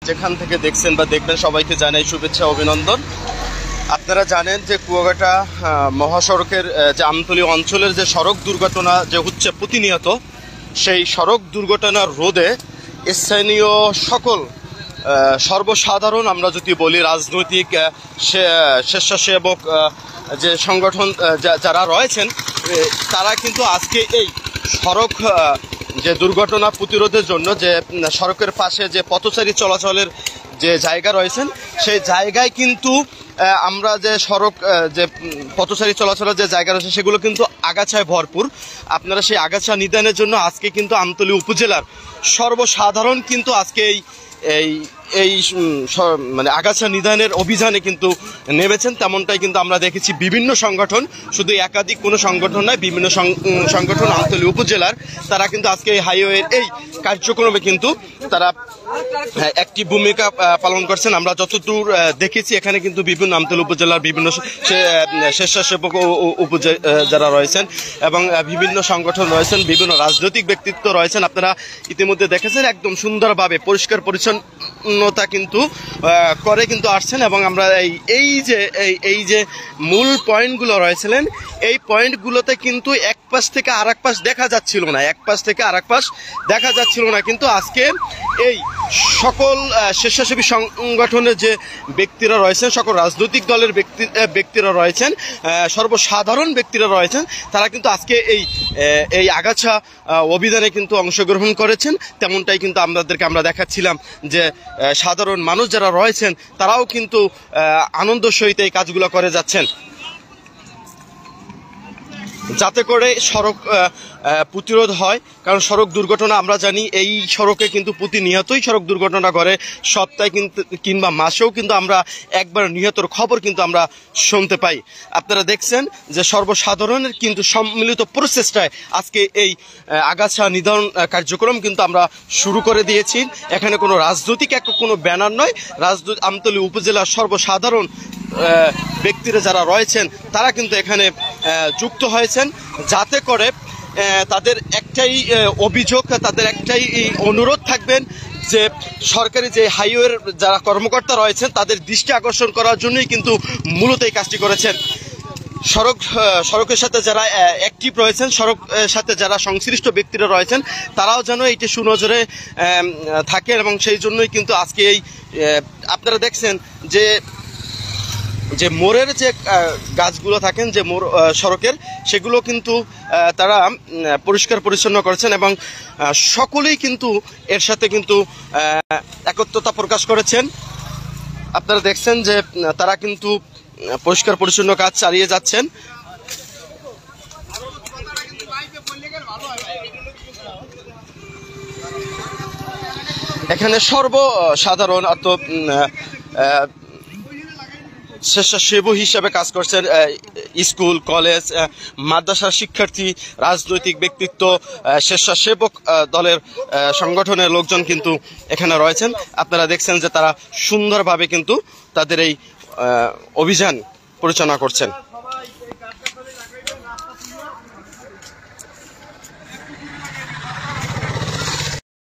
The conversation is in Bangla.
যেখান থেকে দেখছেন বা দেখবেন সবাইকে জানাই শুভেচ্ছা অভিনন্দন। আপনারা জানেন যে কুয়াকাটা মহাসড়কের যে আমতলী অঞ্চলের যে সড়ক দুর্ঘটনা যে হচ্ছে প্রতিনিয়ত, সেই সড়ক দুর্ঘটনা রোধে স্থানীয় সকল সর্বসাধারণ, আমরা যদি বলি রাজনৈতিক স্বেচ্ছাসেবক যে সংগঠন যারা রয়েছেন, তারা কিন্তু আজকে এই সড়ক যে দুর্ঘটনা প্রতিরোধের জন্য যে সড়কের পাশে যে পথচারী চলাচলের যে জায়গা রয়েছেন, সেই জায়গায় কিন্তু আমরা যে সড়ক যে পথচারী চলাচলের যে জায়গা রয়েছে সেগুলো কিন্তু আগাছায় ভরপুর। আপনারা সেই আগাছা নিধনের জন্য আজকে কিন্তু আমতলী উপজেলার সর্বসাধারণ কিন্তু আজকে এই মানে আগাছা নিধনের অভিযানে কিন্তু নেমেছেন। তেমনটাই কিন্তু আমরা দেখেছি বিভিন্ন সংগঠন, শুধু একাধিক কোনো সংগঠন নয়, বিভিন্ন সংগঠন আমতলী উপজেলার তারা কিন্তু আজকে এই হাইওয়ের এই কার্যক্রমে কিন্তু তারা একটি ভূমিকা পালন করছেন। আমরা যতদূর দেখেছি এখানে কিন্তু বিভিন্ন আমতলী উপজেলার বিভিন্ন স্বেচ্ছাসেবক যারা রয়েছেন এবং বিভিন্ন সংগঠন রয়েছেন, বিভিন্ন রাজনৈতিক ব্যক্তিত্ব রয়েছেন। আপনারা ইতিমধ্যে দেখেছেন একদম সুন্দরভাবে পরিষ্কার পরিচ্ছন্নতা কিন্তু করে কিন্তু আসছেন। এবং আমরা এই যে মূল পয়েন্টগুলো রয়েছিলেন, এই পয়েন্টগুলোতে কিন্তু এক পাশ থেকে আর এক পাশ দেখা যাচ্ছিল না, কিন্তু আজকে এই সকল স্বেচ্ছাসেবী সংগঠনের যে ব্যক্তিরা রয়েছেন, সকল রাজনৈতিক দলের ব্যক্তিরা রয়েছেন, সর্বসাধারণ ব্যক্তিরা রয়েছেন, তারা কিন্তু আজকে এই আগাছা অভিযানে কিন্তু অংশগ্রহণ করেছেন। তেমনটাই কিন্তু আমরা দেখাচ্ছিলাম যে সাধারণ মানুষ যারা রয়েছেন তারাও কিন্তু আনন্দের সহিত এই কাজগুলো করে যাচ্ছেন, যাতে করে সড়ক প্রতিরোধ হয়। কারণ সড়ক দুর্ঘটনা আমরা জানি এই সড়কে কিন্তু প্রতিনিয়তই সড়ক দুর্ঘটনা ঘটে, সপ্তাহে কিন্তু কিংবা মাসেও কিন্তু আমরা একবার নিহতর খবর কিন্তু আমরা শুনতে পাই। আপনারা দেখছেন যে সর্বসাধারণের কিন্তু সম্মিলিত প্রচেষ্টায় আজকে এই আগাছা নিধন কার্যক্রম কিন্তু আমরা শুরু করে দিয়েছি। এখানে কোনো রাজনৈতিক কোনো ব্যানার নয়, আমতলী উপজেলার সর্বসাধারণ ব্যক্তিরা যারা রয়েছেন তারা কিন্তু এখানে যুক্ত হয়েছেন, যাতে করে তাদের একটাই অভিযোগ, তাদের একটাই অনুরোধ থাকবেন যে সরকারি যে হাইওয়ের যারা কর্মকর্তা রয়েছেন তাদের দৃষ্টি আকর্ষণ করার জন্যই কিন্তু মূলত এই কাজটি করেছেন। সড়কের সাথে যারা অ্যাক্টিভ রয়েছেন, সড়কের সাথে যারা সংশ্লিষ্ট ব্যক্তিরা রয়েছেন, তারাও যেন এইটি সুনজরে থাকেন। এবং সেই জন্যই কিন্তু আজকে আপনারা দেখছেন যে মোড়ের যে গাছগুলো থাকেন যে মোড় সড়কের, সেগুলো কিন্তু তারা পরিষ্কার পরিচ্ছন্ন করেছেন এবং সকলেই কিন্তু এর সাথে কিন্তু একত্রতা প্রকাশ করেছেন। আপনারা দেখছেন যে তারা কিন্তু পরিষ্কার পরিচ্ছন্ন কাজ চালিয়ে যাচ্ছেন। এখানে সর্বসাধারণ স্বেচ্ছাসেবক হিসাবে কাজ করছেন স্কুল, কলেজ, মাদ্রাসার শিক্ষার্থী, রাজনৈতিক ব্যক্তিত্ব, স্বেচ্ছাসেবক দলের সংগঠনের লোকজন কিন্তু এখানে রয়েছেন। আপনারা দেখছেন যে তারা সুন্দরভাবে কিন্তু তাদের এই অভিযান পরিচালনা করছেন।